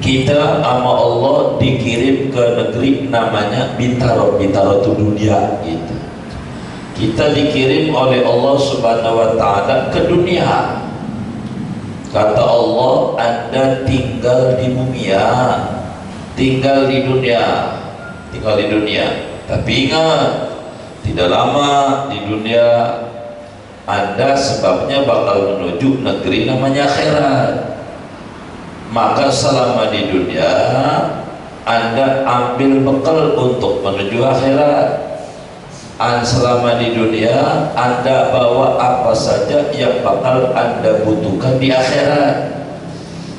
Kita sama Allah dikirim ke negeri namanya Bintaro. Bintaro itu dunia gitu. Kita dikirim oleh Allah Subhanahu wa Ta'ala ke dunia. Kata Allah, Anda tinggal di bumi ya, tinggal di dunia, tinggal di dunia. Tapi ingat, tidak lama di dunia Anda sebabnya bakal menuju negeri namanya akhirat. Maka selama di dunia Anda ambil bekal untuk menuju akhirat. Selama di dunia Anda bawa apa saja yang bakal Anda butuhkan di akhirat.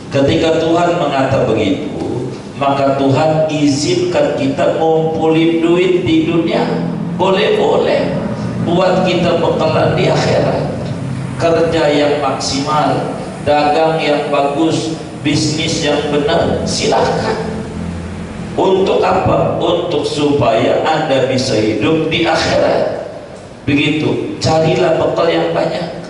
Ketika Tuhan mengatakan begitu, maka Tuhan izinkan kita ngumpulin duit di dunia. Boleh-boleh buat kita bekalan di akhirat. Kerja yang maksimal, dagang yang bagus, bisnis yang benar, silahkan. Untuk apa? Untuk supaya Anda bisa hidup di akhirat. Begitu, carilah bekal yang banyak.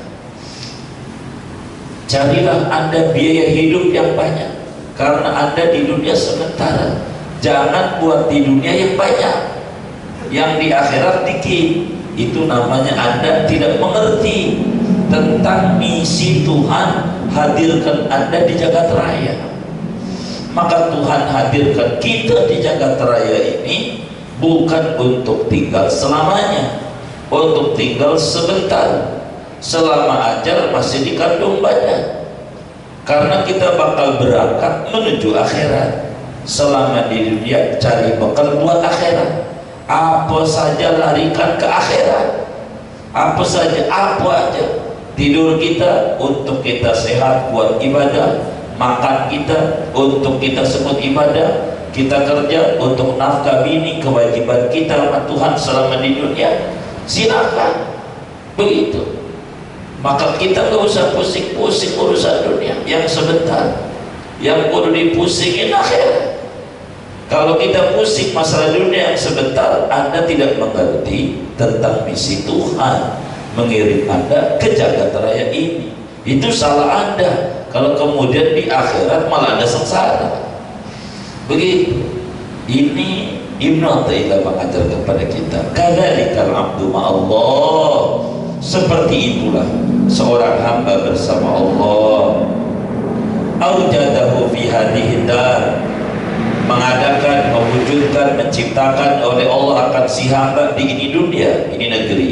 Carilah Anda biaya hidup yang banyak. Karena Anda di dunia sementara. Jangan buat di dunia yang banyak, yang di akhirat dikit. Itu namanya Anda tidak mengerti tentang misi Tuhan hadirkan Anda di jagat raya. Maka Tuhan hadirkan kita di jagat raya ini bukan untuk tinggal selamanya, untuk tinggal sebentar, selama ajal masih di kandung badan. Karena kita bakal berangkat menuju akhirat. Selama di dunia cari bekal buat akhirat. Apa saja larikan ke akhirat. Apa saja, apa aja. Tidur kita untuk kita sehat buat ibadah. Makan kita untuk kita sebut ibadah. Kita kerja untuk nafkah bini, kewajiban kita sama Tuhan selama di dunia. Silakan begitu. Maka kita gak usah pusing-pusing urusan dunia yang sebentar. Yang perlu dipusingin akhirat. Kalau kita pusing masalah dunia yang sebentar, Anda tidak mengerti tentang misi Tuhan mengirim Anda ke jagat raya ini. Itu salah Anda. Kalau kemudian di akhirat malah Anda sengsara. Begitu. Ini Ibnu Athaillah mengajar kepada kita. Kadzalikal abdu ma'allah. Seperti itulah seorang hamba bersama Allah. Aujadahu fi hadhihi dar. Mengadakan, mewujudkan, menciptakan oleh Allah akan si hamba di ini dunia, ini negeri.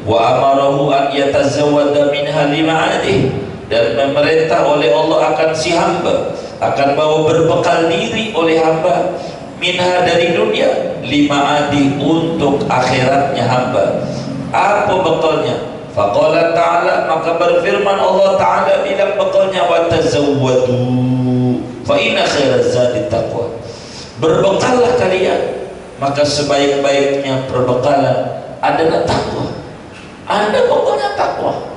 Wa amarahu an yatazawwada minha lima'adih. Dan memerintah oleh Allah akan si hamba akan bawa berbekal diri oleh hamba minha dari dunia lima'adih untuk akhiratnya hamba. Apa bekalnya? Faqala ta'ala, maka berfirman Allah ta'ala bilang bekalnya, wa tazawwadu fa inna khairaz zadi taqwa. Berbekallah kalian, maka sebaik-baiknya perbekalan adalah takwa. Anda pokoknya takwa,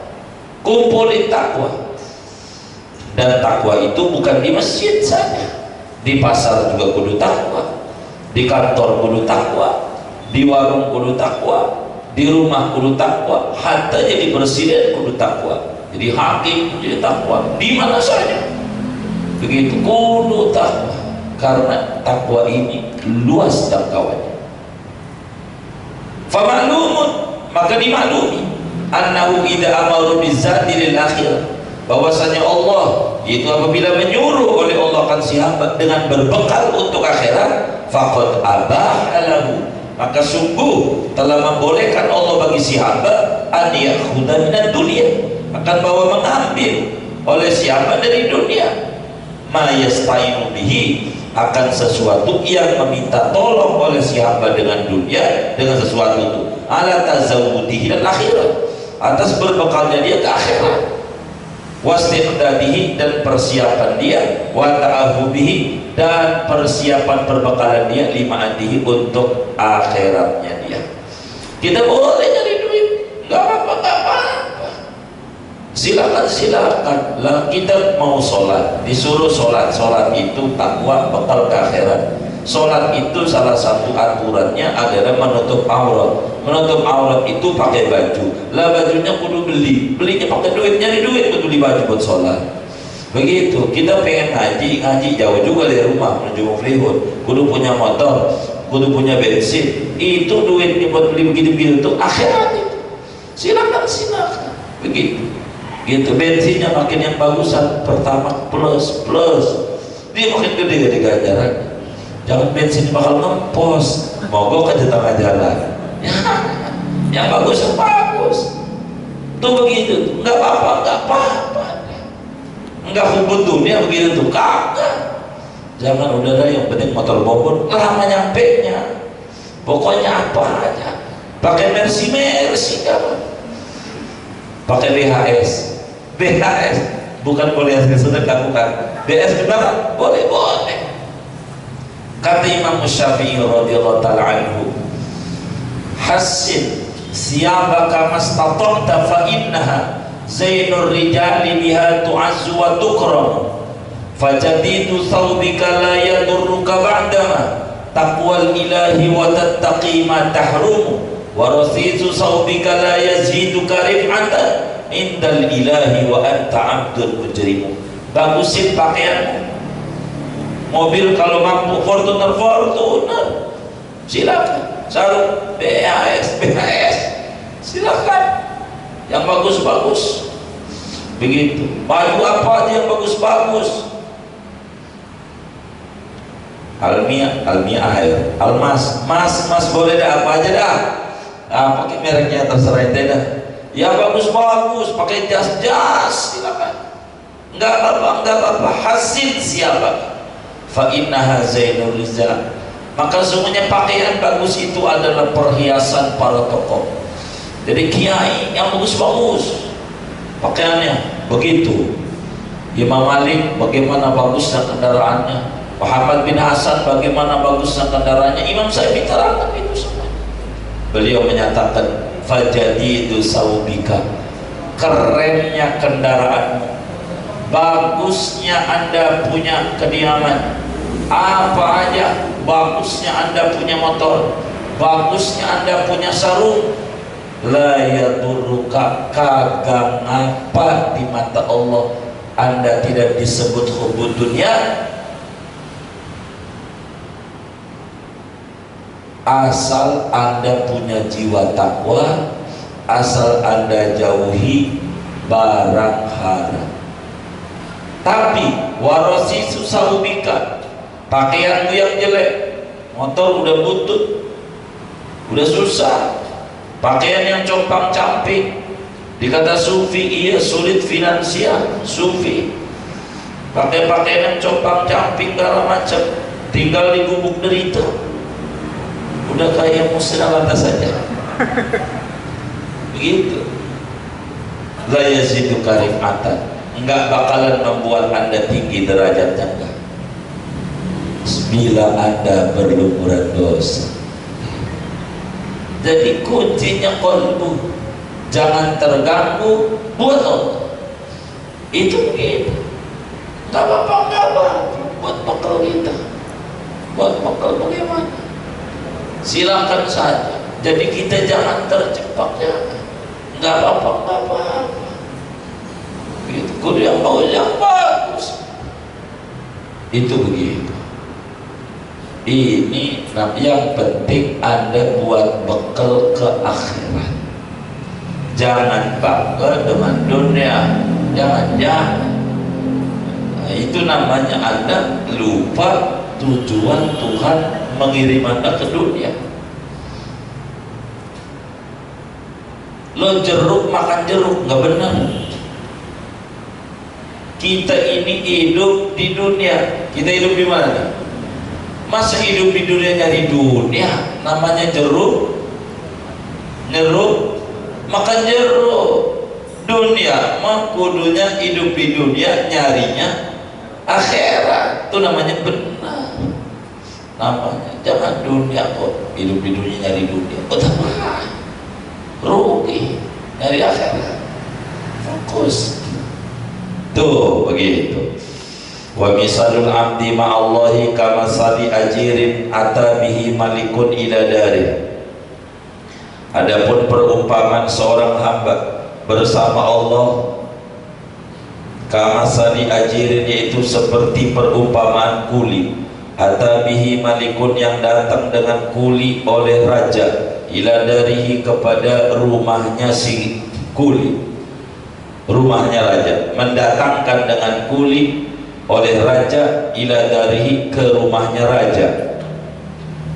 kumpulin takwa. Dan takwa itu bukan di masjid saja, di pasar juga kudu takwa, di kantor kudu takwa, di warung kudu takwa, di rumah kudu takwa, hatta jadi presiden kudu takwa, jadi hakim kudu takwa, di mana saja begitu kudu takwa. Karena takwa ini luas jangkauannya. Famaklumun, maka dimaklumi annahu idza amaru bizati lil akhirah, bahwasanya Allah itu apabila menyuruh oleh Allah akan si hamba dengan berbekal untuk akhirat, faqad abaha lahu, maka sungguh telah membolehkan Allah bagi si hamba an yakhudha minad dunya, akan bawa mengambil oleh si hamba dari dunia ma yastainu bihi, akan sesuatu yang meminta tolong oleh si hamba dengan dunia, dengan sesuatu itu ala tazawudihi dan akhirat, atas berbekalnya dia ke akhirat, wastiqdadihi dan persiapan dia, wa ta'ahubihi dan persiapan perbekalan dia, lima'adihi untuk akhiratnya dia. Kita boleh nyari duit, gak apa-apa, silakan lah. Kita mau sholat, disuruh sholat itu takwa, bekal ke akhirat. Sholat itu salah satu aturannya adalah menutup aurat. Menutup aurat itu pakai baju lah, bajunya kudu belinya pakai duit, nyari duit buat beli baju buat sholat. Begitu, kita pengen ngaji jauh juga dari rumah menuju Muflihun, kudu punya motor, kudu punya bensin, itu duitnya buat beli begitu-begitu itu akhirat itu. Silakan begitu. Gitu, bensinnya makin yang bagusan, pertama plus, dia makin gede ganjaran. Jangan bensin bakal ngempos, mogok aja tengah jalan. Yang bagus. Tuh begitu, nggak apa-apa. Enggak hubung dunia begitu tuh, kagak. Jangan udah dah, yang penting motor bobot lama nyampe nya. Pokoknya apa aja. Pakai Mercy kapan? Pakai BHS, bukan boleh hasil sedekah, bukan. BS kenapa? Boleh. Kata Imam Syafi'i radhiyallahu ta'ala anhu, hassin siyabaka mastata'ta fa innaha zainur rijali biha tu'azzu wa tukram fajadidu thawbika la yadurruka ba'dama taqwal ilahi wa tattaqi ma tahrumu wa rasizu thawbika la yaziduka rif'atan indal ilahi wa anta abdul mujrimu. Bagusin pakaianmu, mobil kalau mampu Fortuner silakan, sarung BHS silakan, yang bagus begitu. Baju apa aja yang bagus, Almia air, Almas, mas boleh dah, apa aja dah, pakai mereknya terserah ente dah. Ya bagus, pakai jas silakan, enggak apa-apa. Hasil siapa? Fa innaha zainul rizal. Maka semuanya pakaian bagus itu adalah perhiasan para tokoh. Jadi kiai yang bagus pakaiannya begitu. Imam Malik bagaimana bagusnya kendaraannya, Muhammad bin Hasan bagaimana bagusnya kendaraannya, Imam Syafi'i terangkan itu semua. Beliau menyatakan fajadidu saubika, kerennya kendaraanmu, bagusnya Anda punya kediaman apa aja, bagusnya Anda punya motor, bagusnya Anda punya sarung, la yadurruka, kagak ngapa di mata Allah Anda tidak disebut hubud dunia asal Anda punya jiwa takwa, asal Anda jauhi barang haram. Tapi warasi susahubika, pakaianmu yang jelek, motor udah butut, udah susah, pakaian yang compang-camping, dikata sufi, iya sulit finansial, sufi pakai pakaian yang compang-camping segala macam, tinggal di gubuk derita, udah kayak musnah lantas saja. Begitu. La yazidu karifatan, enggak bakalan membuat Anda tinggi derajatnya, enggak. Bila Anda berlumuran dosa. Jadi kuncinya qalbu, jangan terganggu buat Allah. Itu begitu. Enggak apa-apa buat bekal kita. Buat bekal bagaimana? Silakan saja. Jadi kita jangan terjebak, jangan. Enggak apa-apa. Itu kudu yang bagus. Itu begitu. Ini yang penting Anda buat bekal ke akhirat. Jangan bangga dengan dunia. Jangan. Nah, itu namanya Anda lupa tujuan Tuhan mengirim Anda ke dunia. Lo jeruk makan jeruk, nggak benar. Kita ini hidup di dunia. Kita hidup di mana? Masa hidup di dunia nyari dunia? Namanya jeruk makan jeruk. Dunia mah kudunya hidup di dunia nyarinya akhirat. Itu namanya benar. Namanya jangan dunia kok, hidup di dunia nyari dunia. Betapa rugi, nyari akhirat. Fokus. Tuh begitu. Wa misalul abdi ma'allahi kama sali ajirin ata bihi malikun ila dari. Adapun perumpamaan seorang hamba bersama Allah kamasali ajirin, yaitu seperti perumpamaan kuli, atabihi malikun, yang datang dengan kuli oleh raja, ila darihi, kepada rumahnya si kuli, rumahnya raja, mendatangkan dengan kuli oleh raja, ila darihi, ke rumahnya raja.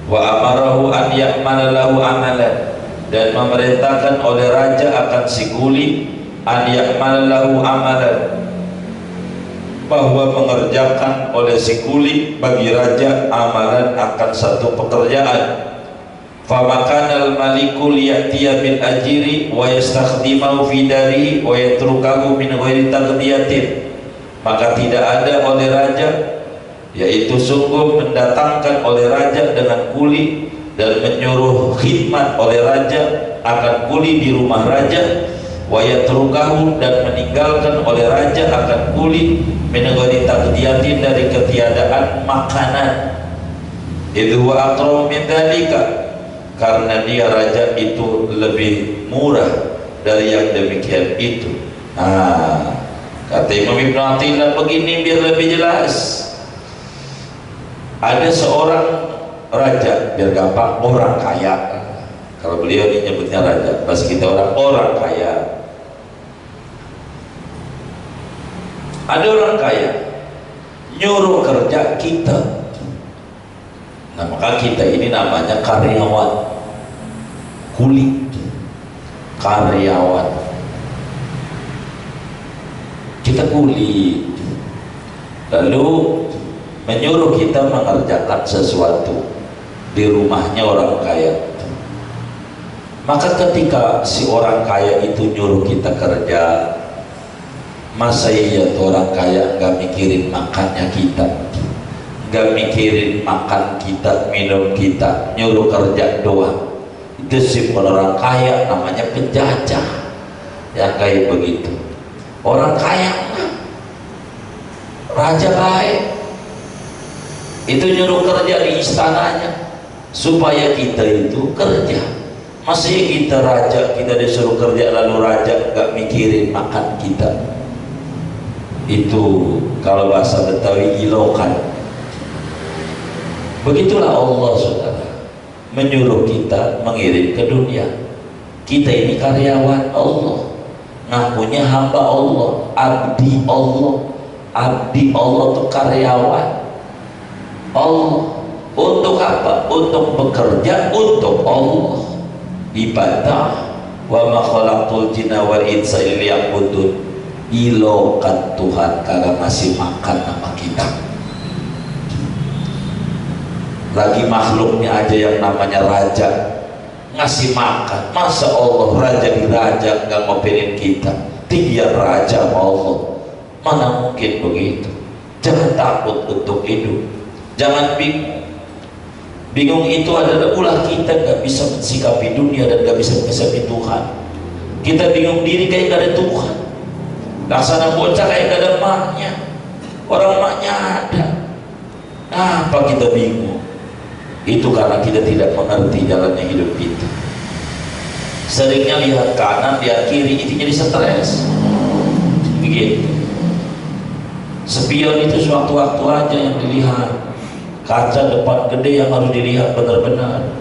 Wa amarahu an ya'mala lahu amalan, dan memerintahkan oleh raja akan si kuli, an ya'mala lahu amalan, bahwa mengerjakan oleh si kuli bagi raja amalan, akan satu pekerjaan. Famakanal malikul ya'tiya bil ajiri wa yastakhdimahu fi darihi wa yatrukahu min ghairi taqdiyatin, maka tidak ada oleh raja, yaitu sungguh mendatangkan oleh raja dengan kuli dan menyuruh khidmat oleh raja akan kuli di rumah raja, wa yatrukahu, dan meninggalkan oleh raja akan kuli min ghairi taqdiyatin, dari ketiadaan makanan. Idhu wa aqrabu min dzalika, karena dia raja itu lebih murah dari yang demikian itu. Kata Imam Ibn Athilah begini biar lebih jelas. Ada seorang raja, biar gampang, orang kaya. Kalau beliau ini nyebutnya raja, pas kita orang kaya. Ada orang kaya nyuruh kerja kita. Nah, maka kita ini namanya karyawan, kuli, karyawan. Kita kuli, lalu menyuruh kita mengerjakan sesuatu di rumahnya orang kaya. Maka ketika si orang kaya itu nyuruh kita kerja, masa iya tuh orang kaya nggak mikirin makannya kita, nggak mikirin makan kita, minum kita, nyuruh kerja doang? Itu sih orang kaya, namanya penjajah yang kayak begitu. Orang kaya, raja baik, itu nyuruh kerja di istananya supaya kita itu kerja. Masih kita raja, kita disuruh kerja, lalu raja nggak mikirin makan kita. Itu kalau bahasa Betawi ilokan. Begitulah Allah, saudara, menyuruh kita mengirim ke dunia. Kita ini karyawan Allah, ngakunya hamba Allah, abdi Allah. Abdi Allah itu karyawan Allah. Untuk apa? Untuk bekerja untuk Allah, ibadah. Wa ma khalaqtul jinna wal insa illa liya'budun. Ilokan Tuhan kagak ngasih makan sama kita. Lagi makhluknya aja yang namanya raja ngasih makan, masa Allah raja di raja nggak ngoperin kita? Dia raja sama Allah, mana mungkin begitu? Jangan takut untuk hidup, jangan bingung. Bingung itu adalah ulah kita nggak bisa mensikapi dunia dan nggak bisa mensikapi Tuhan. Kita bingung diri kayak gak ada Tuhan. Laksana bocah kayak gak ada maknya, orang maknya ada. Apa kita bingung? Itu karena kita tidak mengerti jalannya hidup kita. Seringnya lihat kanan, lihat kiri, itu jadi stres. Begitu. Spion itu sewaktu-waktu aja yang dilihat. Kaca depan gede yang harus dilihat benar-benar.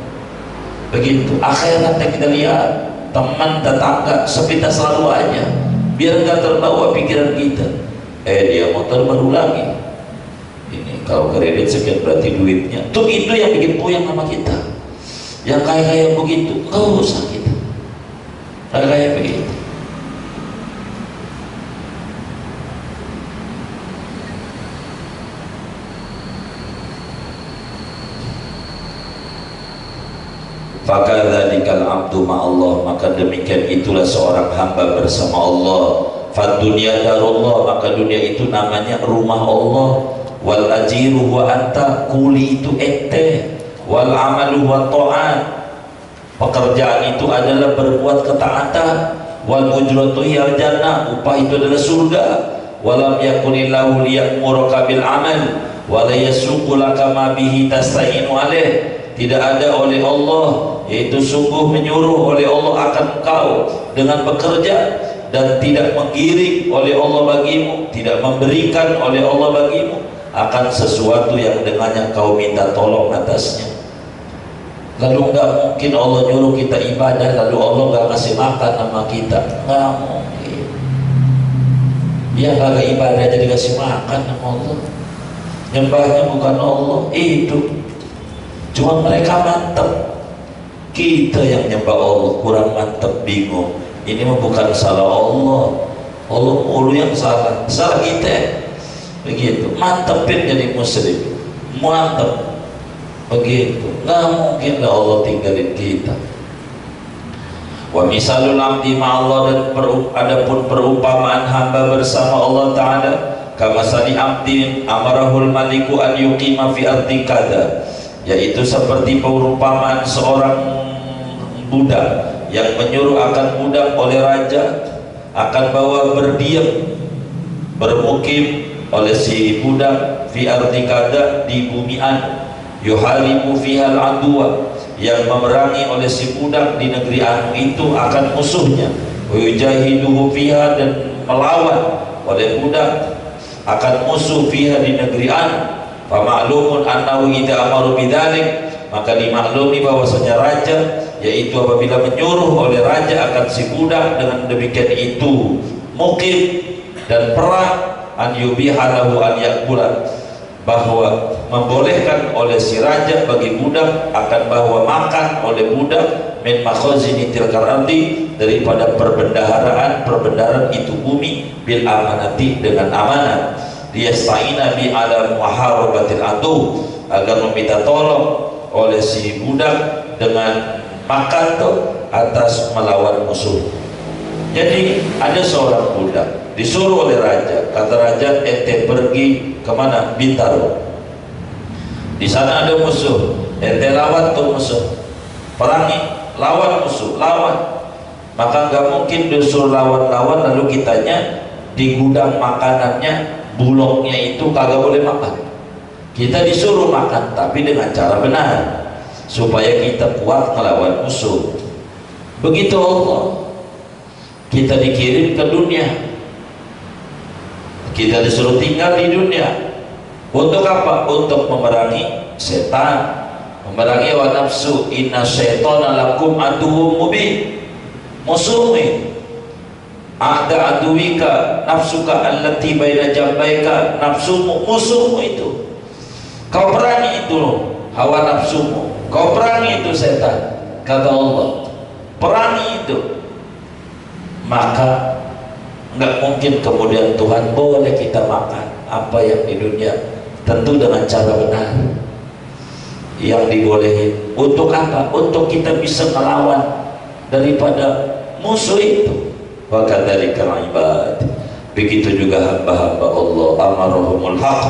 Begitu. Akhirat yang kita lihat, teman, tetangga, sepintas selalu aja. Biar nggak terbawa pikiran kita. Dia motor baru lagi. Ini kalau kredit sekian berarti duitnya. Tuh itu yang bikin puyeng sama kita. Yang kayak begitu, nggak usah kita. Kayak begitu. Fakadzalikal abdu ma'allah, maka demikian itulah seorang hamba bersama Allah. Fadunya darullah, maka dunia itu namanya rumah Allah. Wal ajiru wa anta, kuli itu ente. Wal amalu wa ta'at, pekerjaan itu adalah berbuat ketaatan. Wal ujratu hiyal jannah, upah itu adalah surga. Walam yakunillahu liya'muraka bil amal wa la yasuqu laka ma bihi tasta'inu alaih. Tidak ada oleh Allah, yaitu sungguh menyuruh oleh Allah akan engkau dengan bekerja, dan tidak menggiring oleh Allah bagimu, tidak memberikan oleh Allah bagimu akan sesuatu yang dengannya kau minta tolong atasnya. Lalu nggak mungkin Allah nyuruh kita ibadah lalu Allah nggak ngasih makan sama kita, nggak mungkin. Ya kagak ibadah jadi kasih makan sama Allah, nyembahnya bukan Allah, itu cuma mereka mantep, kita yang nyembah Allah kurang mantep, bingung. Ini mah bukan salah Allah, Allah mulu yang salah, salah kita. Begitu, mantepin jadi muslim, mantep begitu. Nggak mungkin lah Allah tinggalin kita. Wa misalul abdi ma'allah, dan adapun perumpamaan hamba bersama Allah Ta'ala kama sani abdi amarahul maliku an yuqima fi ardi kada, yaitu seperti perumpamaan seorang budak yang menyuruh akan budak oleh raja akan bawa berdiam bermukim oleh si budak fi ardi kada, di bumi anu, yuharibu fiha al-adwa, yang memerangi oleh si budak di negeri anu itu akan musuhnya, yujahiduhu fiha, dan melawan oleh budak akan musuh fiha di negeri anu. Fa ma'lumun annahu idza amaru bidzalik, maka dimaklumi bahwasanya raja, yaitu apabila menyuruh oleh raja akan si budak dengan demikian itu mukim dan perang, an yubihalahu an yakula, bahwa membolehkan oleh si raja bagi budak akan bahwa makan oleh budak min makhazini tilkal ardi, daripada perbendaharaan itu bumi, bil amanati, dengan amanat, liyasta'ina bi ala muharabatil adu, agar meminta tolong oleh si budak dengan makan tuh atas melawan musuh. Jadi ada seorang budak disuruh oleh raja, kata raja, ente pergi kemana? Bintaro. Di sana ada musuh, ente lawan tuh musuh, perangi, lawan musuh, lawan. Maka nggak mungkin disuruh lawan-lawan lalu kitanya di gudang makanannya bulognya itu kagak boleh makan. Kita disuruh makan tapi dengan cara benar supaya kita kuat melawan musuh. Begitu Allah. Kita dikirim ke dunia, kita disuruh tinggal di dunia untuk apa? Untuk memerangi setan, memerangi hawa nafsu. Inna syaitana lakum aduwwum mubin, musuhmu ada aduwika nafsuka allati baina jambaika, nafsumu, musuhmu itu kau perangi, itu hawa nafsumu, kau perangi itu setan, kata Allah, perangi itu. Maka nggak mungkin kemudian Tuhan boleh kita makan apa yang di dunia, tentu dengan cara benar yang dibolehin. Untuk apa? Untuk kita bisa melawan daripada musuh itu. Wa kadzalika ibad, begitu juga hamba-hamba Allah, amarahumul haq,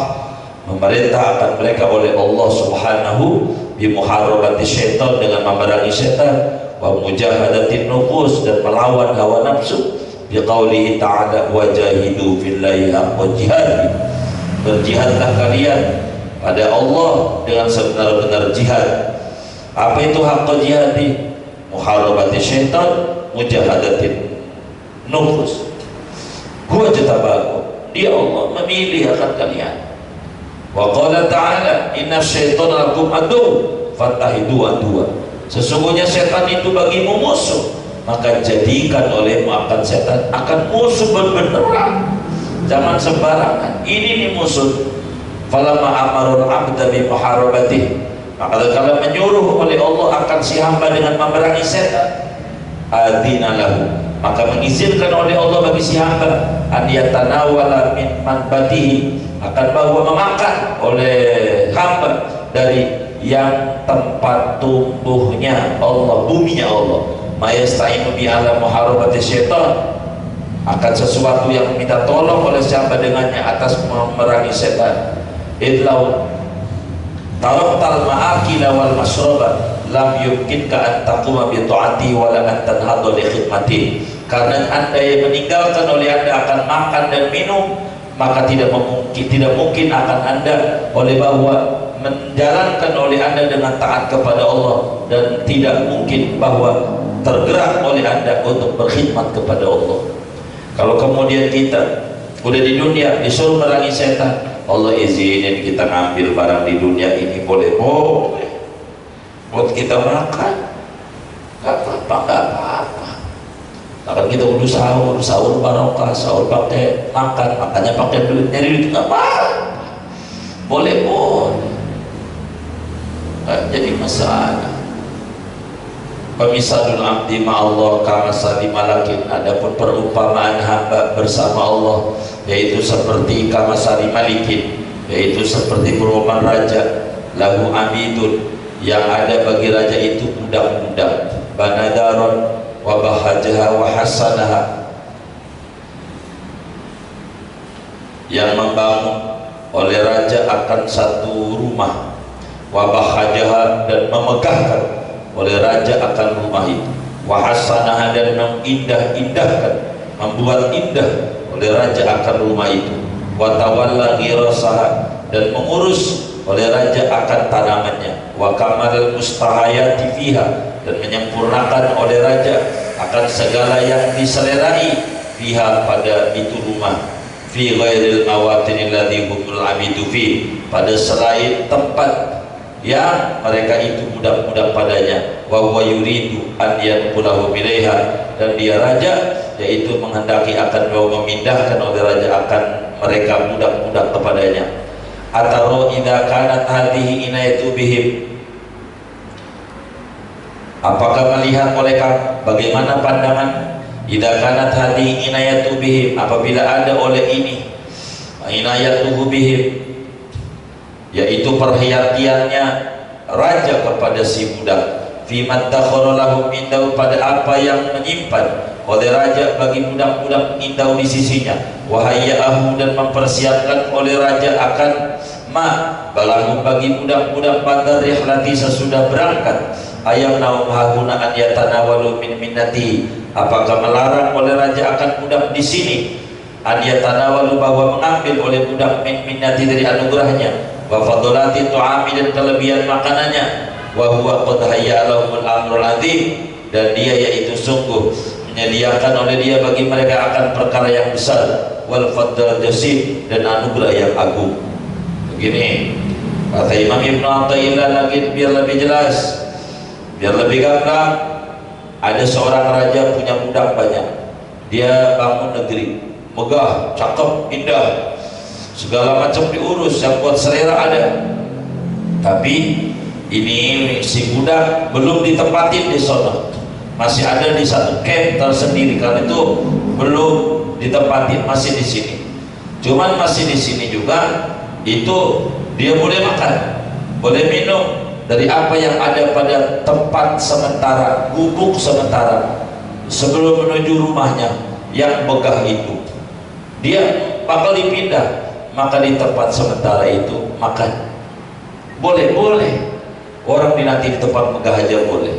memerintah akan mereka oleh Allah Subhanahu bi muharabati syaitan, dengan memerangi setan, wa mujahadatin nufus, dan melawan hawa nafsu, biqaulihi ta'ala wajahidu fillahi haqqa jihad, berjihadlah kalian pada Allah dengan sebenar-benar jihad. Apa itu haqqa jihadi? Muharabati syaitan, mujahadatin nufus. Huwa jatabakum, dia Allah memilih akan kalian. Wa qala ta'ala inna syaitana lakum adu fattahidu aduwa, sesungguhnya setan itu bagimu musuh, maka jadikan olehmu akan setan akan musuh benar-benar, jangan sembarangan. Ini nih musuh. Falamma amarul abda bi muharabatih, maka kalau menyuruh oleh Allah akan si hamba dengan memerangi setan, adina lahu, maka mengizinkan oleh Allah bagi si hamba an yatanawala min manbatihi, akan bahwa memakan oleh hamba dari yang tempat tumbuhnya Allah, buminya Allah, mayasta'inu bi ala muharabati syaitan, akan sesuatu yang minta tolong oleh siapa dengannya atas memerangi setan. Idlau taraktal ma'akila wal masroba lam yumkinka an taquma bi ta'ati wa la an tanhadu li khidmati, karena anda yang meninggalkan oleh anda akan makan dan minum, maka tidak mungkin akan anda oleh bahwa menjalankan oleh anda dengan taat kepada Allah, dan tidak mungkin bahwa tergerak oleh anda untuk berkhidmat kepada Allah. Kalau kemudian kita udah di dunia disuruh merangi setan, Allah izinin kita ngambil barang di dunia ini, boleh buat kita makan, nggak apa-apa. Akan kita udah sahur barokah, sahur pakai makan, makannya pakai duit, nyari duit nggak apa-apa, boleh nggak jadi masalah. Pemisadul abdi ma'allah kamasali malakin, adapun perumpamaan hamba bersama Allah yaitu seperti kamasali malikin, yaitu seperti perumpamaan raja, lahu amidun, yang ada bagi raja itu budak-budak, banadaron wa bahajaha wa hasanaha, yang membangun oleh raja akan satu rumah, wa bahajaha, dan memegahkan oleh raja akan rumah itu, wa hasanaha, dan mengindah-indahkan, membuat indah oleh raja akan rumah itu, wa tawalla ghirasaha, dan mengurus oleh raja akan tanamannya, wa kamalal mustahayati fiha, dan menyempurnakan oleh raja akan segala yang diselerai fiha, pada itu rumah, fi ghairil mawatin alladhi humul abidu fi, pada selain tempat yang mereka itu budak-budak padanya, wa huwa yuridu an yanqulahu ilaiha, dan dia raja yaitu menghendaki akan memindahkan oleh raja akan mereka budak-budak kepadanya. Ataro idza kanat hadhihi inayatu bihim, apakah melihat oleh kamu bagaimana pandangan idza kanat hadhihi inayatu bihim, apabila ada oleh ini inayatuhu bihim, yaitu perhatiannya raja kepada si budak, fi maddakhara lahum indahu, pada apa yang menyimpan oleh raja bagi budak-budak indahu di sisinya, wahayya'ahu, dan mempersiapkan oleh raja akan balahu bagi budak-budak pada rihlati, sesudah berangkat, ayam naum hahuna an yatanawalu min minnati, apakah melarang oleh raja akan budak di sini an yatanawalu, bahwa mengambil oleh budak min minnati, dari anugerahnya, wa fadlati tu'ami, dan kelebihan makanannya, wa huwa qad hayya lahumul amrul azim, dan dia yaitu sungguh menyediakan oleh dia bagi mereka akan perkara yang besar, wal fadl jasim, dan anugerah yang agung. Begini kata Imam Ibnu Athaillah lagi biar lebih jelas, biar lebih gamblang. Ada seorang raja punya budak banyak, dia bangun negeri megah, cakep, indah, segala macam diurus, yang buat selera ada, tapi ini si budak belum ditempatin di sana, masih ada di satu camp tersendiri, karena itu belum ditempatin, masih di sini. Cuman masih di sini juga itu dia boleh makan, boleh minum dari apa yang ada pada tempat sementara, gubuk sementara sebelum menuju rumahnya yang megah itu. Dia bakal dipindah, maka di tempat sementara itu makan boleh, orang dinanti di tempat megah aja boleh.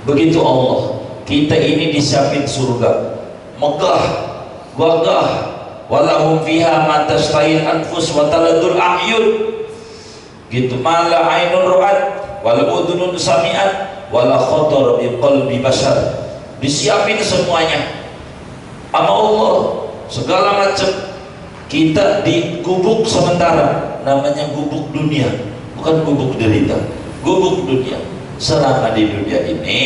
Begitu Allah, kita ini disiapin surga megah, wagah, walahum fiha ma tastahil anfus wa taladul a'yun, gitu, mala ainun ru'at wal udhunun sami'at wala khatar bi qalbi bashar, disiapin semuanya sama Allah, segala macam. Kita di gubuk sementara, namanya gubuk dunia, bukan gubuk derita, gubuk dunia. Selama di dunia ini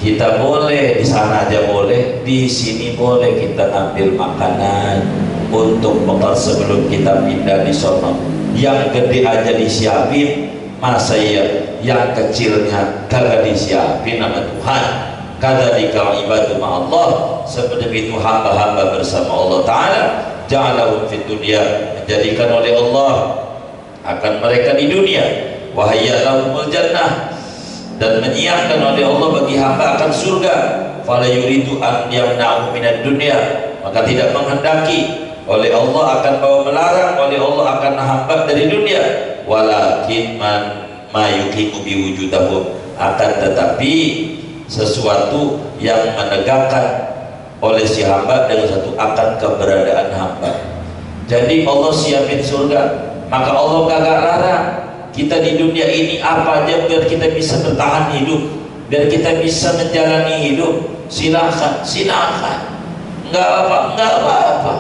kita boleh, di sana aja boleh, di sini boleh kita ambil makanan untuk bekal sebelum kita pindah di sono. Yang gede aja disiapin, masa ya yang kecilnya kagak disiapin sama Tuhan. Kadzalika ibadu ma'allah, seperti itu hamba-hamba bersama Allah Ta'ala, ja'alahum fid dunya, menjadikan oleh Allah akan mereka di dunia, wa hayya lahumul jannah, dan menyiapkan oleh Allah bagi hamba akan surga, fala yuridu an yamna'u minad dunya, maka tidak menghendaki oleh Allah akan bahwa melarang oleh Allah akan hamba dari dunia, walakin ma yuqimu biwujudahum, akan tetapi sesuatu yang menegakkan oleh si hamba dengan satu akan keberadaan hamba. Jadi Allah siapin surga, maka Allah kagak larang kita di dunia ini apa aja biar kita bisa bertahan hidup, biar kita bisa menjalani hidup. Silakan, silakan, Enggak apa-apa.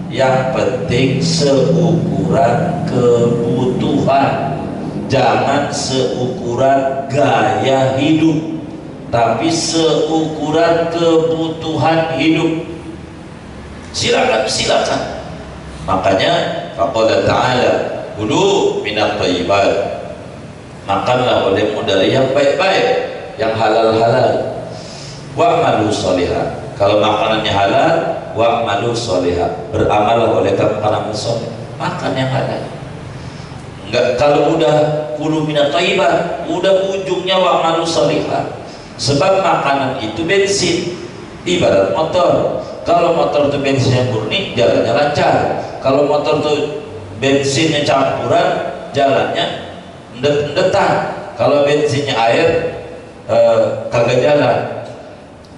Yang penting seukuran kebutuhan, jangan seukuran gaya hidup, tapi seukuran kebutuhan hidup. Silakan. Makanya faqala ta'ala kulu minat thayyibat, makanlah olehmu dari yang baik-baik, yang halal-halal. Wa'malu sholihan, kalau makanannya halal, wa'malu sholihan, beramal oleh makanan soleh, makan yang halal. Enggak, kalau udah kulu minat thayyibat, udah ujungnya wa'malu sholihan. Sebab makanan itu bensin, ibarat motor. Kalau motor itu bensinnya murni, jalannya lancar. Kalau motor itu bensinnya campuran, jalannya ndet-ndetan. Kalau bensinnya air, kagak jalan.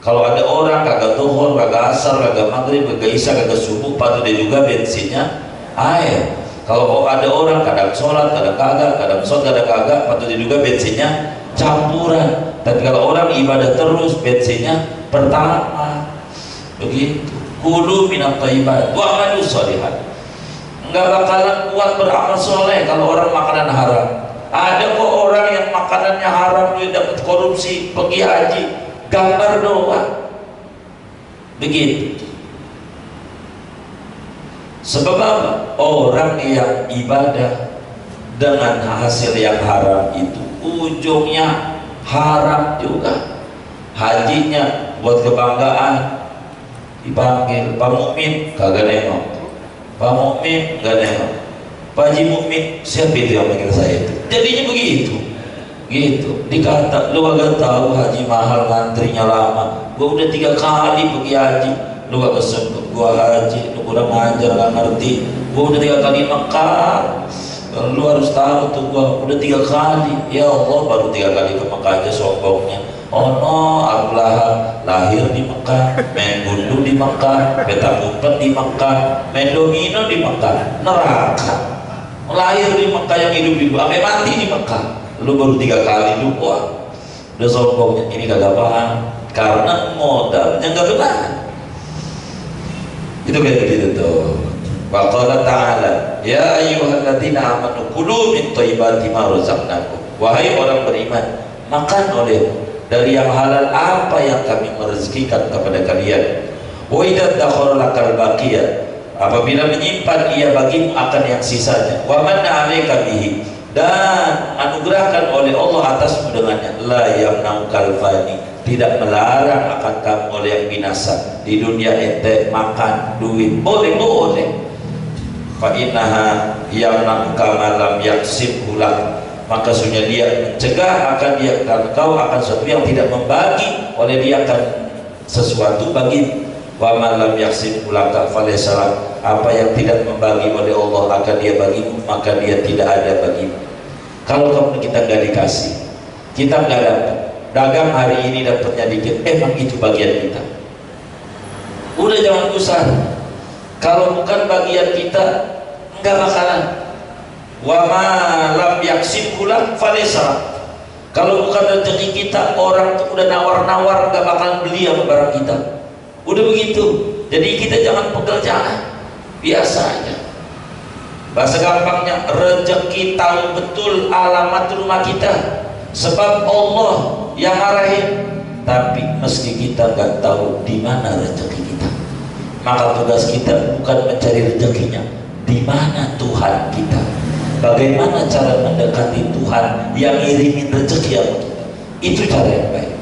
Kalau ada orang kagak duhur, kagak asar, kagak maghrib, kagak isya, kagak subuh, patut dia juga bensinnya air. Kalau ada orang kadang sholat, kadang kagak, kadang sholat, kadang kagak, patut dia juga bensinnya campuran. Tapi kalau orang ibadah terus, bensinnya pertama. Begitu. Kulu minat thayyibat wa'malu sholihan. Enggak bakalan kuat beramal soleh kalau orang makanan haram. Ada kok orang yang makanannya haram, dia dapat korupsi, pergi haji, gambar doang. Begitu. Sebab apa? Orang yang ibadah dengan hasil yang haram itu ujungnya haram juga. Hajinya buat kebanggaan, dipanggil Pak Mukmin, kagak nengok. Pak Mukmin gak nengok. Pak Haji Mukmin, siapa itu yang panggil saya itu? Jadinya begitu. Gitu, dikata lu agak tahu haji mahal, ngantrinya lama. Gua udah 3 kali pergi haji, lu agak sempet gua haji, lu kurang ajar, gak ngerti. Gua udah 3 kali Mekah, lu harus tahu tuh, gua udah 3 kali. Ya Allah, baru 3 kali ke Mekah aja sombongnya. Oh no, Abdullah lahir di Mekah, main gundu di Mekah, petak umpet di Mekah, main domino di Mekah, neraka. Lahir di Mekah, yang hidup sampai mati di Mekah. Lu baru 3 kali lu, wah udah sombongnya. Ini kagak paham karena modalnya gak benar. Itu kayak gitu tuh. Wa qala ta'ala ya ayyuhalladzina amanu kulu min thayyibati ma razaqnakum. Wahai orang beriman, makan oleh dari yang halal apa yang kami merezekikan kepada kalian. Wa idza dakhara lakal baqiyah, apabila menyimpan ia bagimu akan yang sisanya. Wa manna 'alaika bihi, dan anugerahkan oleh Allah atasmu dengannya. La yamnaukal fani, tidak melarang akan kamu oleh yang binasa. Di dunia ente makan duit boleh. Fa innaha yamnauka malam yaksib hulak, maka sunya dia mencegah akan dia kau akan sesuatu yang tidak membagi oleh dia akan sesuatu bagi. Wa malam yaksib hulaka falesalah, apa yang tidak membagi oleh Allah akan dia bagimu, maka dia tidak ada bagimu. Kalau kamu kita nggak dikasih, kita nggak dapat, dagang hari ini dapatnya dikit, emang itu bagian kita. Udah jangan gusar. Kalau bukan bagian kita, nggak bakalan. Wa malam yaksib hulak falesalah, kalau bukan rezeki kita, orang tuh udah nawar-nawar nggak bakalan beli sama barang kita. Udah begitu. Jadi kita jangan pekerjaan biasa aja. Bahasa gampangnya, rezeki tahu betul alamat rumah kita, sebab Allah yang arahin. Tapi meski kita nggak tahu di mana rezeki kita, maka tugas kita bukan mencari rezekinya, di mana Tuhan kita. Bagaimana cara mendekati Tuhan yang ngirimin rezeki sama kita, itu cara yang baik.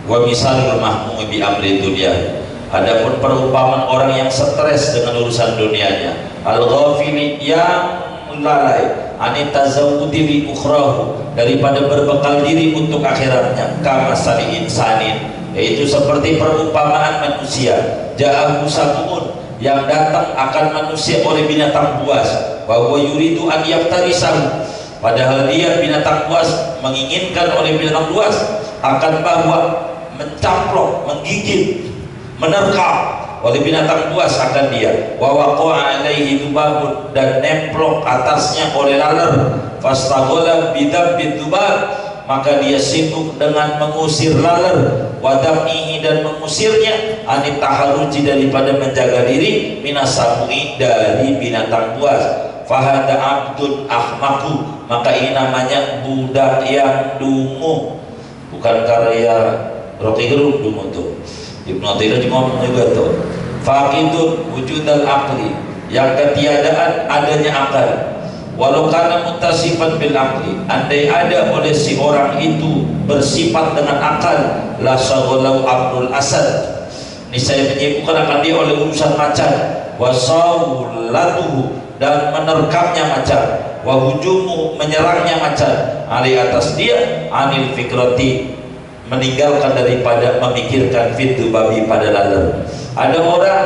Wa misalul mahmum bi amri dunya, adapun perumpamaan orang yang stres dengan urusan dunianya, al-ghafili yang lalai, anita zawudi li ukhrahu, daripada berbekal diri untuk akhiratnya, kama sali insanin, yaitu seperti perumpamaan manusia, ja'ahu sabuun, yang datang akan manusia oleh binatang buas, bahwa yuridu an yaftarisahu, padahal dia binatang buas menginginkan oleh binatang buas akan bahwa mencaplok, menggigit, menerkam oleh binatang buas akan dia, wa waqa'a alaihi dubabun, dan nemplok atasnya oleh laler, fastaghala bidabbid dubab, maka dia sibuk dengan mengusir laler, wadamihi, dan mengusirnya, anit taharuji, daripada menjaga diri, minasabui, dari binatang buas. Fahada abdun ahmaku, maka ini namanya budak yang dungu, bukan karya Rocky Gerung dungu tuh. Ibnu Athaillah juga ngomong juga tuh, faqidun wujudal aqli, yang ketiadaan adanya akal. Walau karena mutasifan bil aqli, andai ada oleh si orang itu bersifat dengan akal, la syaghalau abdul asad, niscaya menyibukkan akan dia oleh urusan macan, wasawlatuhu, dan menerkamnya macan, wahujumu, menyerangnya macan, ali atas dia, anil fikrati, meninggalkan daripada memikirkan fitu babi pada laler. Ada orang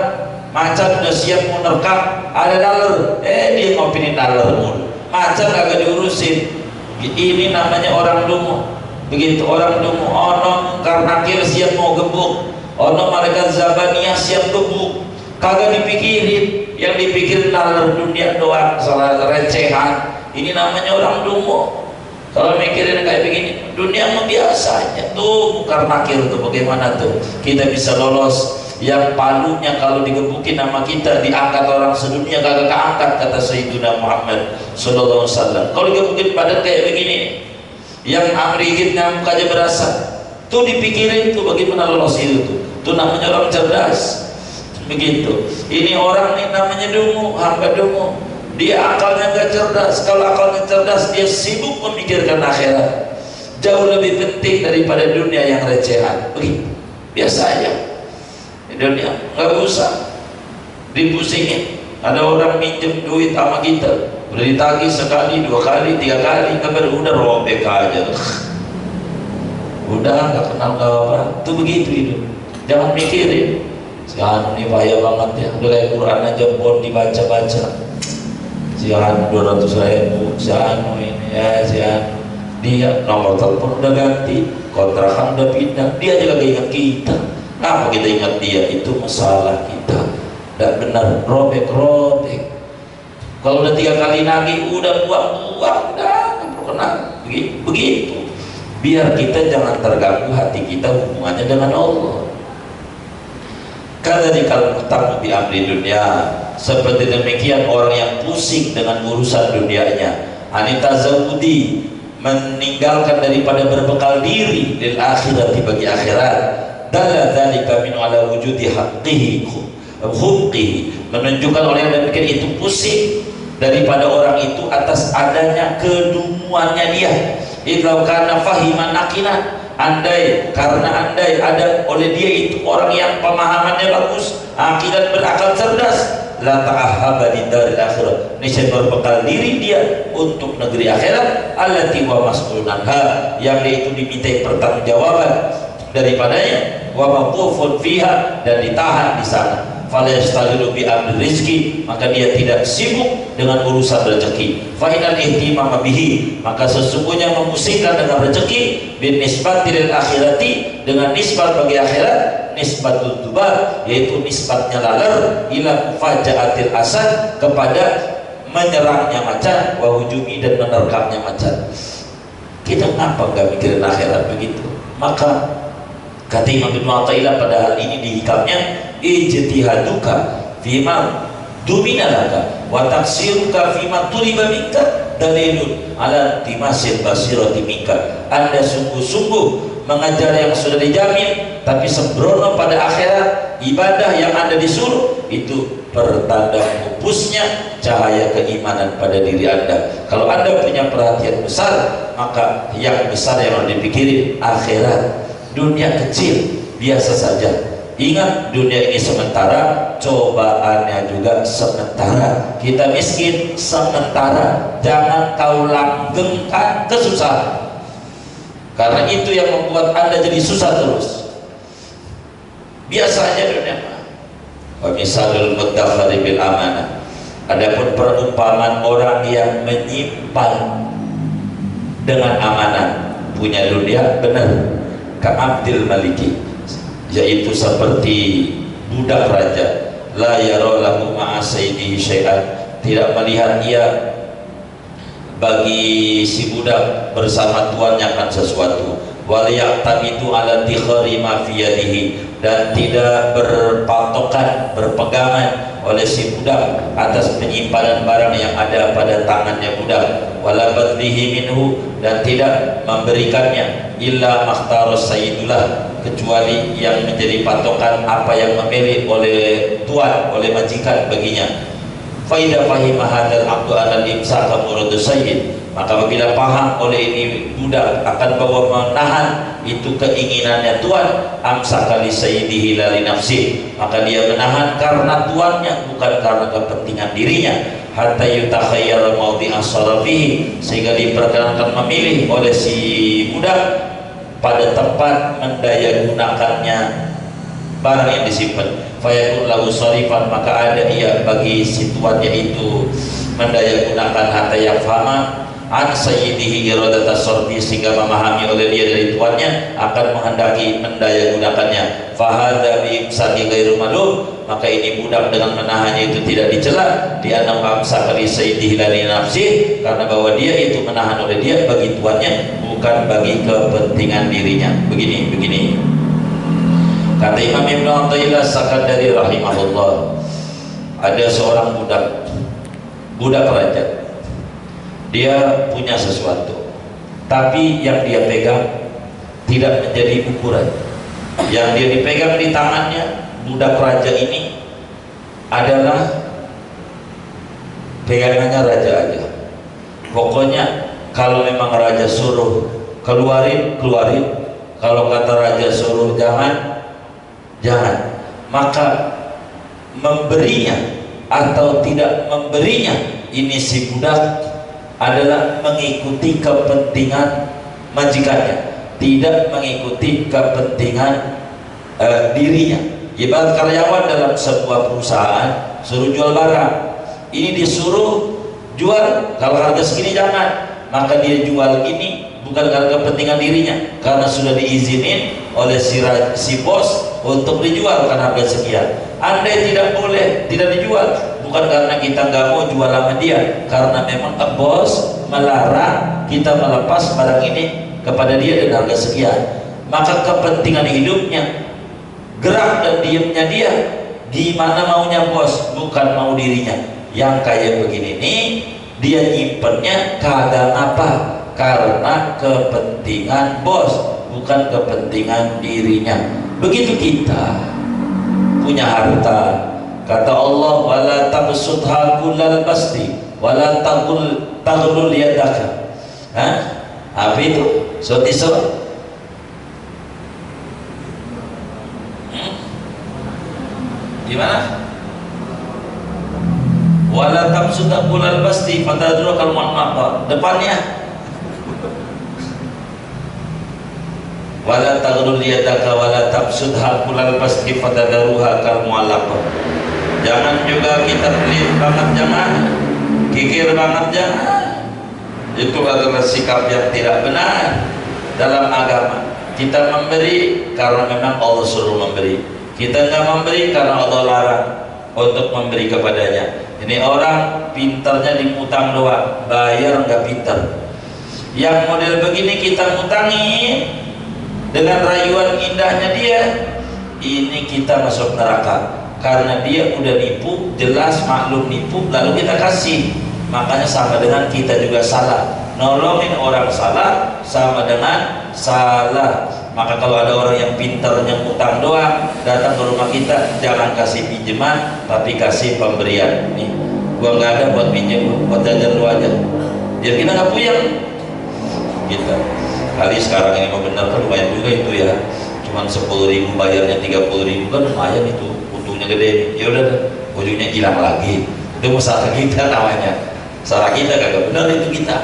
macan udah siap mau nerkam, ada laler, dia ngopinin laler mulu, macan agak diurusin. Ini namanya orang dungu. Begitu orang dungu, ono karnakir siap mau gebuk, ono malaikat zabaniyah siap gebuk, kagak dipikirin, yang dipikirin laler dunia doang, salah recehan. Ini namanya orang dungu. Kalau mikirin kayak begini, dunia mah biasa aja tuh, karena nakir tuh bagaimana tuh kita bisa lolos. Yang palunya kalau digebukin nama kita diangkat orang sedunia kagak keangkat, kata Sayyidina Muhammad sallallahu alaihi wasallam. Kalau digebukin badan kayak begini nih, yang amrigit ngamuk aja berasa, tuh dipikirin tuh bagaimana lolos itu tuh namanya orang cerdas. Begitu. Ini orang nih namanya dungu, hamba dungu. Dia akalnya gak cerdas. Kalau akalnya cerdas, dia sibuk memikirkan akhirat. Jauh lebih penting daripada dunia yang recehan. Begitu. Biasa aja. Di dunia nggak usah dipusingin. Ada orang minjem duit sama kita, udah ditagih sekali, 2 kali, 3 kali, udah robek aja. Udah nggak kenal apa. Itu begitu hidup. Jangan mikirin. Sekarang ini bahaya banget ya. Udah kayak Quran aja pun dibaca-baca. Sian 200.000, sian ini ya, sian dia nomor telepon udah ganti, kontrakan udah pindah, dia juga gak ingat kita. Kenapa kita ingat dia? Itu masalah kita. Tidak benar, robek-robek. Kalau udah 3 kali nagih, udah buang-buang, udah nggak perlu kenal. Begitu. Biar kita jangan terganggu hati kita hubungannya dengan Allah. Kadzalika al-muhtamu bi amri dunya, seperti demikian orang yang pusing dengan urusan dunianya, anitazawudi, meninggalkan daripada berbekal diri lil akhirati, bagi akhirat. Dalla dzalika min ala wujudi haqqihi khumqihi, menunjukkan orang yang demikian itu pusing daripada orang itu atas adanya kedunguannya dia. Idza kana fahiman aqilan, andai ada oleh dia itu orang yang pemahamannya bagus, akidah berakal cerdas, la ta'ahhaba di daril akhirah, niscaya berbekal diri dia untuk negeri akhirat, allati wa mas'ulun anha, yang dia itu dimintai pertanggungjawaban daripadanya, wa mawqufun fiha, dan ditahan di sana. Fala yastaghilu bi amri rizki, maka dia tidak sibuk dengan urusan rezeki. Fa inal ihtimama bihi, maka sesungguhnya memusingkan dengan rezeki, bin nisbati lil akhirati, dengan nisbat bagi akhirat, nisbatul dubar, yaitu nisbatnya laler, ila fajaatil asad, kepada menyerangnya macan, wa hujumi, dan menerkamnya macan. Kita kenapa enggak mikirin akhirat begitu? Maka kata Imam Ibnu Athaillah pada hal ini di hikamnya, ijtihaduka fima dumina laka wa taksiruka fima tuliba minka dalilun ala timasil basirati minka. Anda sungguh-sungguh mengajar yang sudah dijamin, tapi sembrono pada akhirat, ibadah yang Anda disuruh, itu pertanda pupusnya cahaya keimanan pada diri Anda. Kalau Anda punya perhatian besar, maka yang besar yang harus dipikirin akhirat. Dunia kecil, biasa saja. Ingat, dunia ini sementara, cobaannya juga sementara. Kita miskin sementara. Jangan kau langgengkan kesusahan, karena itu yang membuat Anda jadi susah terus. Biasa aja dunia. Wa misalul mudakhari bil amanah, adapun perumpamaan orang yang menyimpan dengan amanah, punya dunia benar, ka'abdil maliki, yaitu seperti budak raja, la yara lahu ma'a sayyidihi syai'an, tidak melihat ia bagi si budak bersama tuannya akan sesuatu, wal ya'tamidu ala tikhari ma fi yadihi, dan tidak berpatokan, berpegangan oleh si budak atas penyimpanan barang yang ada pada tangannya budak, wala badlihi minhu, dan tidak memberikannya illa makhtaras sayyidullah, kecuali yang menjadi patokan apa yang memilih oleh tuan, oleh majikan baginya. Fa idza fahima hadzal abdu anal imsaka muradu sayyid, maka apabila paham oleh ini budak akan bahwa menahan itu keinginannya tuan, amsaka li sayyidihi la li nafsi, maka dia menahan karena tuannya, bukan karena kepentingan dirinya, hatta yutakhayyara mawdi'a sarafihi, sehingga diperkenankan memilih oleh si budak pada tempat mendaya gunakannya barang yang disimpan. Fayakun lahu sarifan, maka ada ia bagi si tuannya itu mendaya gunakan hatta yafhama an sayyidihi iradata sarfi, sehingga memahami oleh dia dari tuannya akan menghendaki mendaya gunakannya. Fahadha bi imsaki ghairu malum, maka ini budak dengan menahannya itu tidak dicela, di anam amsaka li sayyidihi la li nafsi, karena bahwa dia itu menahan oleh dia bagi tuannya, bukan bagi kepentingan dirinya. Begini kata Imam Ibnu Athaillah Sakandari rahimahullah, ada seorang budak raja, dia punya sesuatu, tapi yang dia pegang tidak menjadi ukuran. Yang dia dipegang di tangannya budak raja ini adalah pegangannya raja aja. Pokoknya kalau memang raja suruh keluarin, kalau kata raja suruh jangan. Maka memberinya atau tidak memberinya ini si budak adalah mengikuti kepentingan majikannya, tidak mengikuti kepentingan dirinya. Ibarat karyawan dalam sebuah perusahaan suruh jual barang, ini disuruh jual, kalau harga segini jangan, maka dia jual ini bukan karena kepentingan dirinya, karena sudah diizinin oleh si bos untuk dijual karena harga sekian. Andai tidak boleh, tidak dijual, bukan karena kita nggak mau jual sama dia, karena memang bos melarang kita melepas barang ini kepada dia dengan harga sekian. Maka kepentingan hidupnya, gerak dan diamnya dia, gimana maunya bos, bukan mau dirinya. Yang kayak begini nih, dia nyimpennya kadang apa? Karena kepentingan bos, bukan kepentingan dirinya. Begitu kita punya harta, kata Allah, wala tabsutha kullal basti wala taghlul yadaka. Apa itu? Sotisot? Gimana? Wala tabsutha kullal basti fatadru kal mu'maqa. Depannya wala taghlul yadaka wala tabsudha kullal basti fatadaruha kal mu'allaqah. Jangan juga kita pelit banget, jangan kikir banget, jangan. Itu adalah sikap yang tidak benar dalam agama. Kita memberi karena memang Allah suruh memberi, kita nggak memberi karena Allah larang untuk memberi kepadanya. Ini orang pintarnya dimutang doang, bayar nggak pintar. Yang model begini kita mutangin dengan rayuan indahnya dia, ini kita masuk neraka karena dia udah nipu, jelas maklum nipu, lalu kita kasih. Makanya sama dengan kita juga salah, nolongin orang salah sama dengan salah. Maka kalau ada orang yang pintarnya utang doang datang ke rumah kita, jangan kasih pinjaman tapi kasih pemberian. Nih gua nggak ada buat pinjam, buat jajan lu aja, biar kita nggak puyeng kita. Kali sekarang ini mau bener kan lumayan juga itu ya, cuman 10.000 bayarnya 30.000 kan lumayan itu, untungnya gede. Ya udah, ujungnya hilang lagi. Itu masalah kita namanya, salah kita kagak benar itu kita.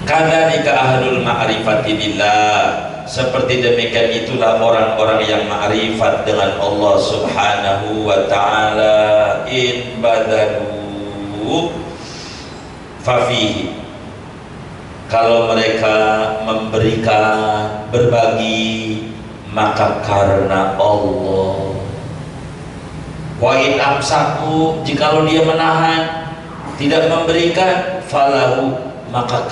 Kadzalika ahlul ma'rifati billah, seperti demikian itulah orang-orang yang ma'rifat dengan Allah Subhanahu wa taala. In badalu fafihi, kalau mereka memberikan, berbagi, maka karena Allah. Wa in amsaku, jikalau dia menahan tidak memberikan, falahu, maka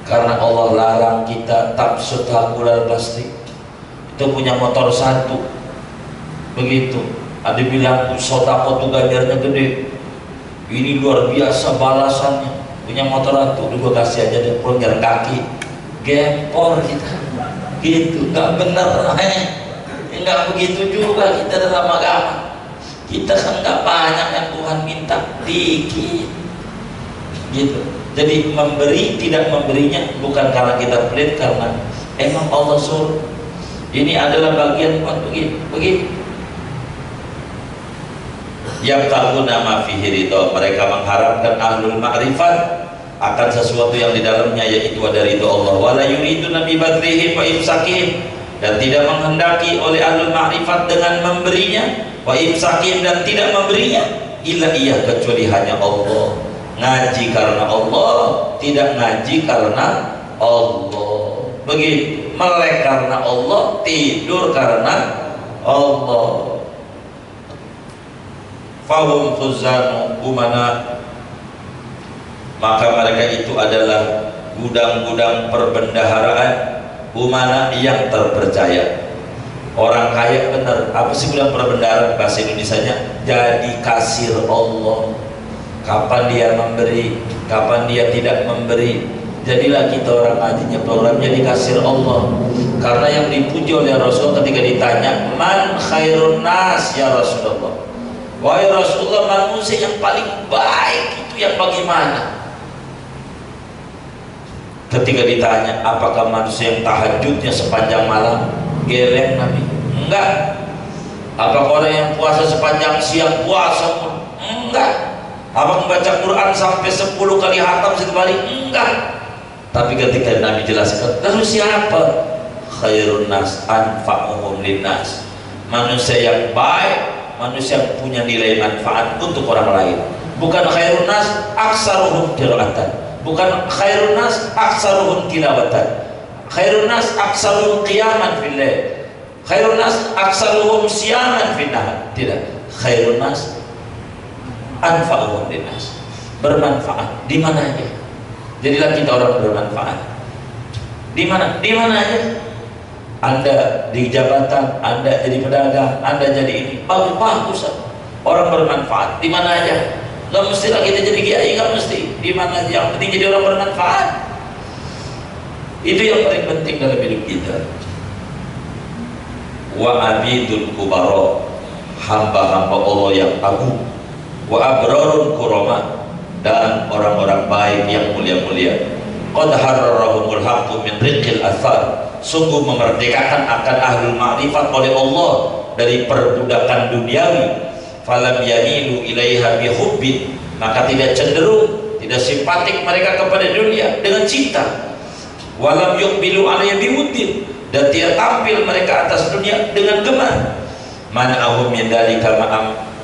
karena Allah larang kita tabsut hakulal plastik. Itu punya motor satu begitu, ada bilang sodako tuh ganjarnya gede, ini luar biasa balasannya. Punya motor satu, gue kasih aja deh, pulang jalan kaki, gempor kita gitu, nggak bener. Nggak begitu juga kita dalam agama. Kita kan nggak banyak yang Tuhan minta, dikit gitu. Jadi memberi tidak memberinya bukan karena kita pelit, karena emang Allah suruh. Ini adalah bagian buat begitu. Yang tahu nama fihi ridho, mereka mengharapkan ahlul ma'rifat akan sesuatu yang di dalamnya, yaitu ada ridho Allah. Wala yuriduna bi badrihim wa imsakihim, dan tidak menghendaki oleh ahlul ma'rifat dengan memberinya, wa imsakihim, dan tidak memberinya, illa iya, kecuali hanya Allah. Ngaji karena Allah, tidak ngaji karena Allah. Begitu, melek karena Allah, tidur karena Allah. Fahum khuzanu umana, maka mereka itu adalah gudang-gudang perbendaharaan umana yang terpercaya. Orang kaya benar, apa sih gudang perbendaharaan bahasa Indonesianya? Jadi kasir Allah. Kapan dia memberi, kapan dia tidak memberi. Jadilah kita orang ngajinya program jadi kasir Allah. Karena yang dipuji oleh Rasul ketika ditanya, man khairun nas ya Rasulullah, wahai Rasulullah, manusia yang paling baik itu yang bagaimana? Ketika ditanya apakah manusia yang tahajudnya sepanjang malam, geleng Nabi, enggak. Apakah orang yang puasa sepanjang siang puasa pun, enggak. Apa membaca Quran sampai 10 kali hatam setiap hari, enggak. Tapi ketika Nabi jelaskan, lalu siapa? Khairun nas anfa'uhum linnas, manusia yang baik, manusia yang punya nilai manfaat untuk orang lain. Bukan khairun nas aksaruhum qira'atan, bukan khairun nas aksaruhum tilawatan, khairun nas aksaruhum qiyaman fil lail, khairun nas aksaruhum siyaman fil nahar. Tidak, khairun nas anfa'uhum linnas, bermanfaat di mana aja. Jadilah kita orang bermanfaat di mana aja. Anda di jabatan, Anda jadi pedagang, Anda jadi ini, bagus. Orang bermanfaat di mana aja. Gak mestilah kita jadi kiai, gak mesti. Di mana aja, yang penting jadi orang bermanfaat. Itu yang paling penting dalam hidup kita. Wa abidul kubara, hamba-hamba Allah yang agung. Wa abrarun kurama, dan orang-orang baik yang mulia-mulia. Qad harrarahumul haqqu min riqil athar, sungguh memerdekakan akan ahlul ma'rifat oleh Allah dari perbudakan duniawi. Falam yamilu ilaiha bihubbin, maka tidak cenderung, tidak simpatik mereka kepada dunia dengan cinta. Walam yuqbilu alaiha biwuddin, dan tidak tampil mereka atas dunia dengan gemar. Man'ahum min dzalika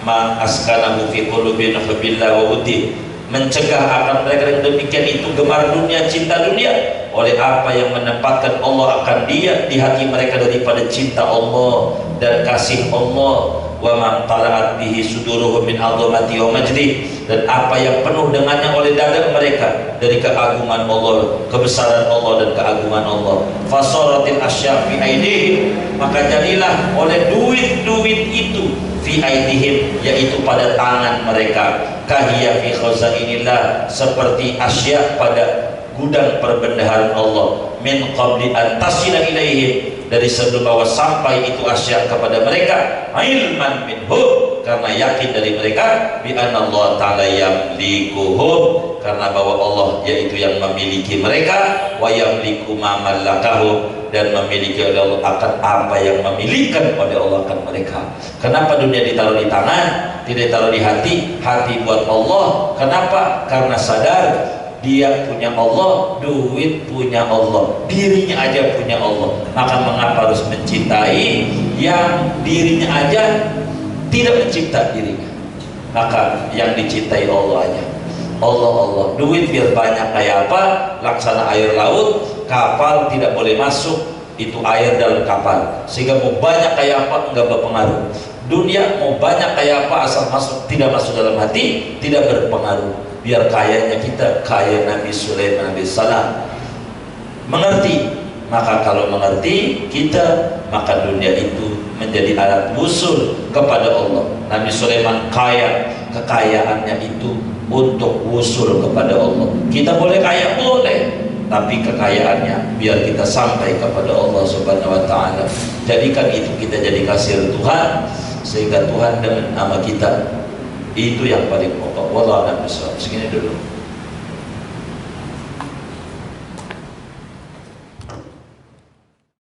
ma askanahu fi qulubihim hubbillah wa wuddin, mencegah akan mereka yang demikian itu gemar dunia, cinta dunia, oleh apa yang menempatkan Allah akan dia di hati mereka daripada cinta Allah dan kasih Allah. Wa man tala'at bihi suduruhum min 'azamati wa majdi, dan apa yang penuh dengannya oleh dada mereka dari keagungan Allah, kebesaran Allah dan keagungan Allah. Fasaratil asya' fi aidihim, maka jadilah oleh duit-duit itu fi aidihim, yaitu pada tangan mereka. Kahiyya fi khazainillah, seperti asya' pada gudang perbendaharaan Allah. Min qabli an tasila ilaihim, dari sebelum bahwa sampai itu asya' kepada mereka. Ilman minhum, karena yakin dari mereka. Bi anna Allah ta'ala yamlikuhum, karena bahwa Allah yaitu yang memiliki mereka. Wa yamliku ma mallakahum, dan memiliki oleh Allah akan apa yang memilikan oleh Allah akan mereka. Kenapa dunia ditaruh di tangan, tidak ditaruh di hati? Hati buat Allah. Kenapa? Karena sadar dia punya Allah, duit punya Allah, dirinya aja punya Allah. Maka mengapa harus mencintai yang dirinya aja tidak mencipta dirinya? Maka yang dicintai Allah aja. Allah, duit biar banyak kayak apa, laksana air laut, kapal tidak boleh masuk, itu air dalam kapal, sehingga mau banyak kayak apa enggak berpengaruh. Dunia mau banyak kayak apa asal tidak masuk dalam hati tidak berpengaruh. Biar kayanya kita kaya Nabi Sulaiman alaihissalam, mengerti. Maka kalau mengerti kita, maka dunia itu menjadi alat wusul kepada Allah. Nabi Sulaiman kaya, kekayaannya itu untuk wusul kepada Allah. Kita boleh kaya, boleh, tapi kekayaannya biar kita sampai kepada Allah Subhanahu wa taala. Jadikan itu kita jadi kasir Tuhan, sehingga Tuhan dengan nama kita itu yang paling pokok. Wallahu a'lam bishawab. Segini dulu.